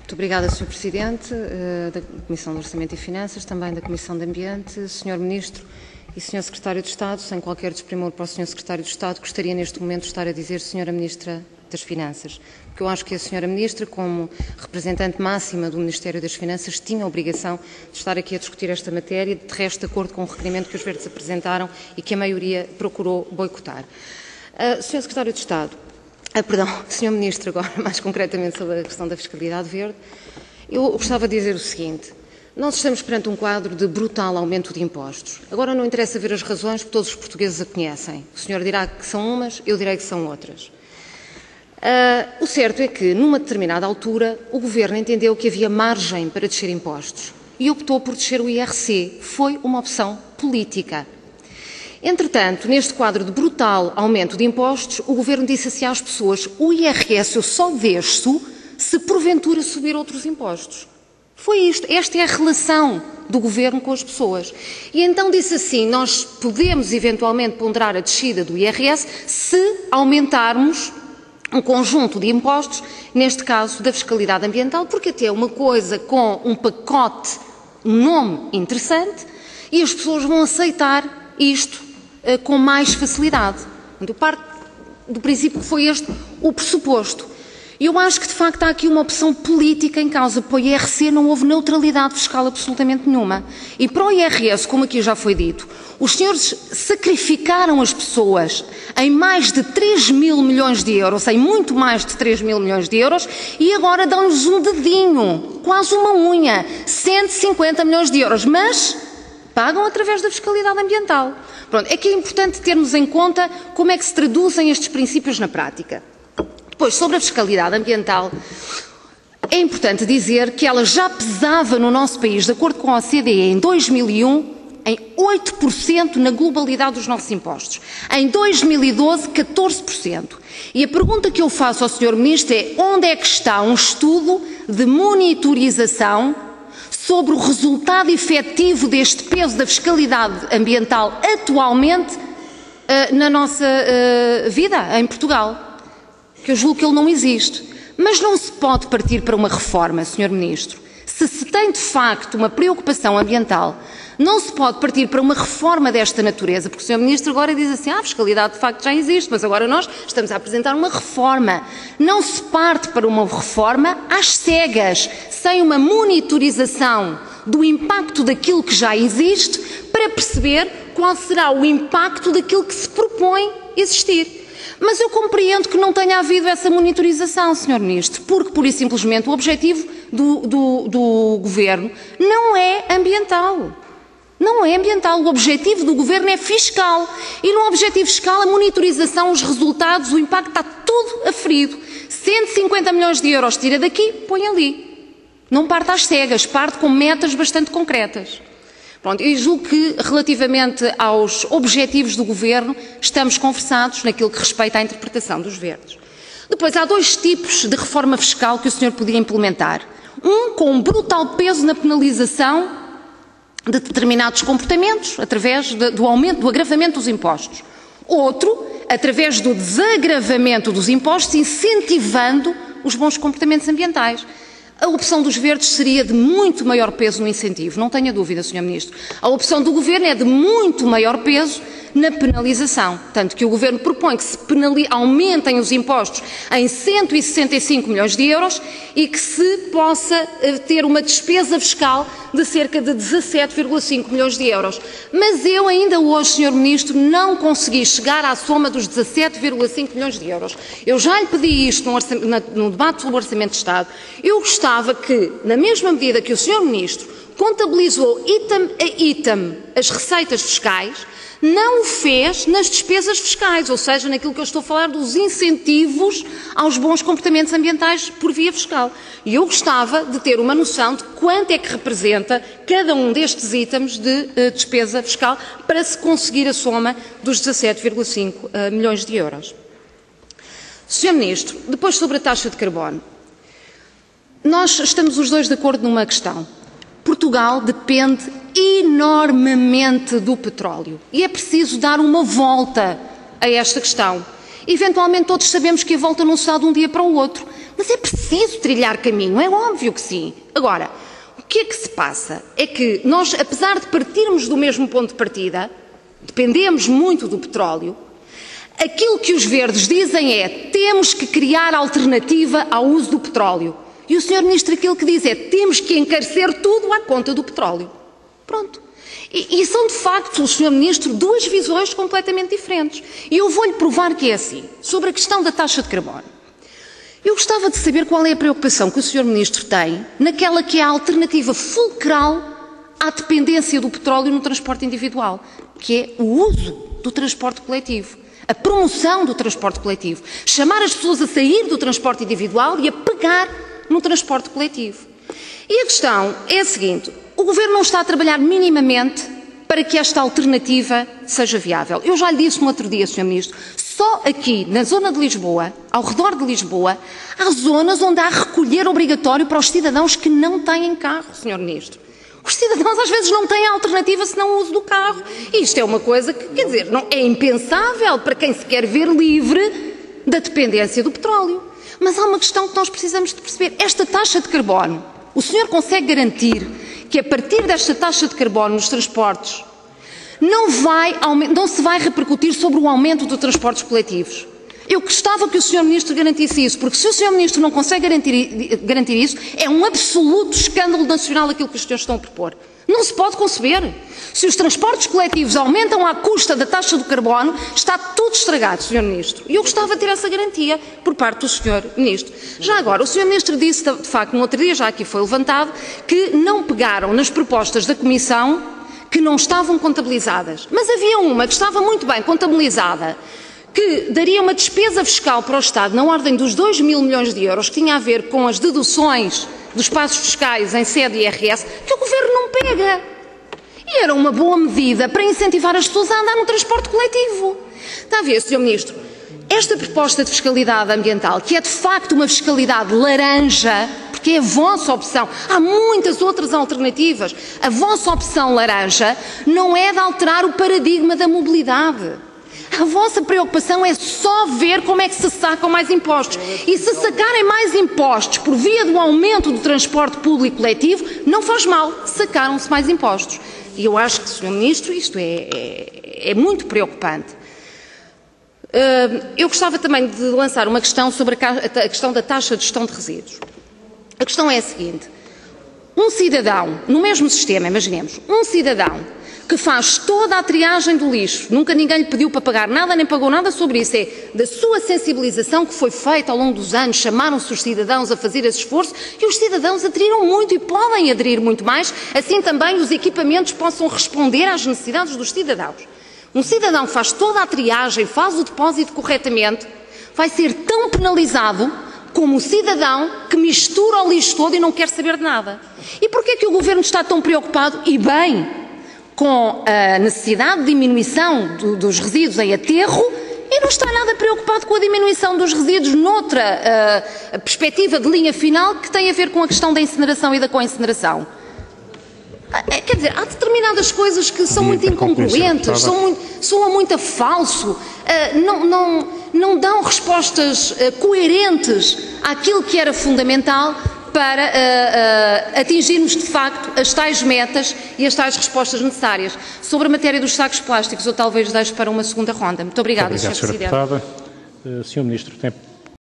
Muito obrigada, Sr. Presidente da Comissão de Orçamento e Finanças, também da Comissão de Ambiente, Sr. Ministro e Sr. Secretário de Estado. Sem qualquer desprimor para o Sr. Secretário de Estado, gostaria neste momento de estar a dizer Sra. Ministra das Finanças, porque eu acho que a Sra. Ministra, como representante máxima do Ministério das Finanças, tinha a obrigação de estar aqui a discutir esta matéria, de resto, de acordo com o requerimento que os Verdes apresentaram e que a maioria procurou boicotar. Sr. Secretário de Estado, Sr. Ministro, agora mais concretamente sobre a questão da fiscalidade verde, eu gostava de dizer o seguinte: nós estamos perante um quadro de brutal aumento de impostos. Agora não interessa ver as razões, porque todos os portugueses a conhecem. O senhor dirá que são umas, eu direi que são outras. O certo é que, numa determinada altura, o Governo entendeu que havia margem para descer impostos e optou por descer o IRC. Foi uma opção política. Entretanto, neste quadro de brutal aumento de impostos, o Governo disse assim às pessoas: o IRS eu só desço se porventura subir outros impostos. Foi isto, esta é a relação do Governo com as pessoas. E então disse assim: nós podemos eventualmente ponderar a descida do IRS se aumentarmos um conjunto de impostos, neste caso da fiscalidade ambiental, porque até é uma coisa com um pacote, um nome interessante, e as pessoas vão aceitar isto com mais facilidade. Eu parto do princípio que foi este o pressuposto. E eu acho que, de facto, há aqui uma opção política em causa. Para o IRC não houve neutralidade fiscal absolutamente nenhuma. E para o IRS, como aqui já foi dito, os senhores sacrificaram as pessoas em mais de 3 mil milhões de euros, em muito mais de 3 mil milhões de euros, e agora dão-lhes um dedinho, quase uma unha, 150 milhões de euros, mas pagam através da fiscalidade ambiental. Pronto, é que é importante termos em conta como é que se traduzem estes princípios na prática. Depois, sobre a fiscalidade ambiental, é importante dizer que ela já pesava no nosso país, de acordo com a OCDE, em 2001, em 8% na globalidade dos nossos impostos. Em 2012, 14%. E a pergunta que eu faço ao Sr. Ministro é: onde é que está um estudo de monitorização sobre o resultado efetivo deste peso da fiscalidade ambiental atualmente na nossa vida em Portugal? Que eu julgo que ele não existe. Mas não se pode partir para uma reforma, Sr. Ministro. Se tem de facto uma preocupação ambiental, não se pode partir para uma reforma desta natureza, porque o Sr. Ministro agora diz assim: a fiscalidade de facto já existe, mas agora nós estamos a apresentar uma reforma. Não se parte para uma reforma às cegas, sem uma monitorização do impacto daquilo que já existe, para perceber qual será o impacto daquilo que se propõe existir. Mas eu compreendo que não tenha havido essa monitorização, Sr. Ministro, porque, pura e simplesmente, o objetivo do Governo não é ambiental. Não é ambiental. O objetivo do Governo é fiscal. E no objetivo fiscal, a monitorização, os resultados, o impacto está tudo aferido. 150 milhões de euros tira daqui, põe ali. Não parte às cegas, parte com metas bastante concretas. Pronto, eu julgo que, relativamente aos objetivos do Governo, estamos conversados naquilo que respeita à interpretação dos Verdes. Depois, há dois tipos de reforma fiscal que o senhor podia implementar. Um com um brutal peso na penalização de determinados comportamentos, através do aumento, do agravamento dos impostos. Outro, através do desagravamento dos impostos, incentivando os bons comportamentos ambientais. A opção dos Verdes seria de muito maior peso no incentivo, não tenha dúvida, Sr. Ministro. A opção do Governo é de muito maior peso na penalização, tanto que o Governo propõe que se aumentem os impostos em 165 milhões de euros e que se possa ter uma despesa fiscal de cerca de 17,5 milhões de euros. Mas eu ainda hoje, Sr. Ministro, não consegui chegar à soma dos 17,5 milhões de euros. Eu já lhe pedi isto no debate sobre o Orçamento de Estado. Eu gostava que, na mesma medida que o Sr. Ministro contabilizou item a item as receitas fiscais, não o fez nas despesas fiscais, ou seja, naquilo que eu estou a falar dos incentivos aos bons comportamentos ambientais por via fiscal. E eu gostava de ter uma noção de quanto é que representa cada um destes itens de despesa fiscal para se conseguir a soma dos 17,5 milhões de euros. Sr. Ministro, depois sobre a taxa de carbono. Nós estamos os dois de acordo numa questão. Portugal depende enormemente do petróleo e é preciso dar uma volta a esta questão. Eventualmente todos sabemos que a volta não se dá de um dia para o outro, Mas é preciso trilhar caminho, é óbvio que sim. Agora, o que é que se passa? É que nós, apesar de partirmos do mesmo ponto de partida, dependemos muito do petróleo, aquilo que os verdes dizem é temos que criar alternativa ao uso do petróleo. E o Sr. Ministro aquilo que diz é temos que encarecer tudo à conta do petróleo. Pronto. E são, de facto, Sr. Ministro, duas visões completamente diferentes. E eu vou-lhe provar que é assim. Sobre a questão da taxa de carbono. Eu gostava de saber qual é a preocupação que o Sr. Ministro tem naquela que é a alternativa fulcral à dependência do petróleo no transporte individual, que é o uso do transporte coletivo, a promoção do transporte coletivo, chamar as pessoas a sair do transporte individual e a pegar no transporte coletivo. E a questão é a seguinte, o Governo não está a trabalhar minimamente para que esta alternativa seja viável. Eu já lhe disse no outro dia, Sr. Ministro, só aqui, na zona de Lisboa, ao redor de Lisboa, há zonas onde há recolher obrigatório para os cidadãos que não têm carro, Sr. Ministro. Os cidadãos às vezes não têm alternativa senão o uso do carro. E isto é uma coisa que, quer dizer, não, é impensável para quem se quer ver livre da dependência do petróleo. Mas há uma questão que nós precisamos de perceber. Esta taxa de carbono, o senhor consegue garantir que a partir desta taxa de carbono nos transportes não se vai repercutir sobre o aumento dos transportes coletivos? Eu gostava que o Sr. Ministro garantisse isso, porque se o Sr. Ministro não consegue garantir isso, é um absoluto escândalo nacional aquilo que os senhores estão a propor. Não se pode conceber. Se os transportes coletivos aumentam à custa da taxa do carbono, está tudo estragado, Sr. Ministro. E eu gostava de ter essa garantia por parte do Sr. Ministro. Já agora, o Sr. Ministro disse, de facto, no outro dia, já aqui foi levantado, que não pegaram nas propostas da Comissão que não estavam contabilizadas. Mas havia uma que estava muito bem contabilizada, que daria uma despesa fiscal para o Estado na ordem dos 2 mil milhões de euros, que tinha a ver com as deduções dos passos fiscais em sede IRS, que o Governo não pega. E era uma boa medida para incentivar as pessoas a andar no transporte coletivo. Está a ver, Sr. Ministro, esta proposta de fiscalidade ambiental, que é de facto uma fiscalidade laranja, porque é a vossa opção, há muitas outras alternativas, a vossa opção laranja não é de alterar o paradigma da mobilidade. A vossa preocupação é só ver como é que se sacam mais impostos. E se sacarem mais impostos por via do aumento do transporte público coletivo, não faz mal, sacaram-se mais impostos. E eu acho que, Sr. Ministro, isto é muito preocupante. Eu gostava também de lançar uma questão sobre a questão da taxa de gestão de resíduos. A questão é a seguinte, um cidadão, no mesmo sistema, imaginemos, um cidadão que faz toda a triagem do lixo, nunca ninguém lhe pediu para pagar nada, nem pagou nada sobre isso, é da sua sensibilização que foi feita ao longo dos anos, chamaram-se os cidadãos a fazer esse esforço e os cidadãos aderiram muito e podem aderir muito mais, assim também os equipamentos possam responder às necessidades dos cidadãos. Um cidadão que faz toda a triagem, faz o depósito corretamente, vai ser tão penalizado como o cidadão que mistura o lixo todo e não quer saber de nada. E porquê é que o Governo está tão preocupado, e bem, com a necessidade de diminuição dos resíduos em aterro e não está nada preocupado com a diminuição dos resíduos noutra perspectiva de linha final que tem a ver com a questão da incineração e da coincineração? Quer dizer, há determinadas coisas que são muito incongruentes, soam muito a falso, não dão respostas coerentes àquilo que era fundamental para atingirmos, de facto, as tais metas e as tais respostas necessárias. Sobre a matéria dos sacos plásticos, eu talvez deixe para uma segunda ronda. Muito obrigada, Sr. Presidente. Obrigado, Sra. Deputada. Sr. Ministro, tem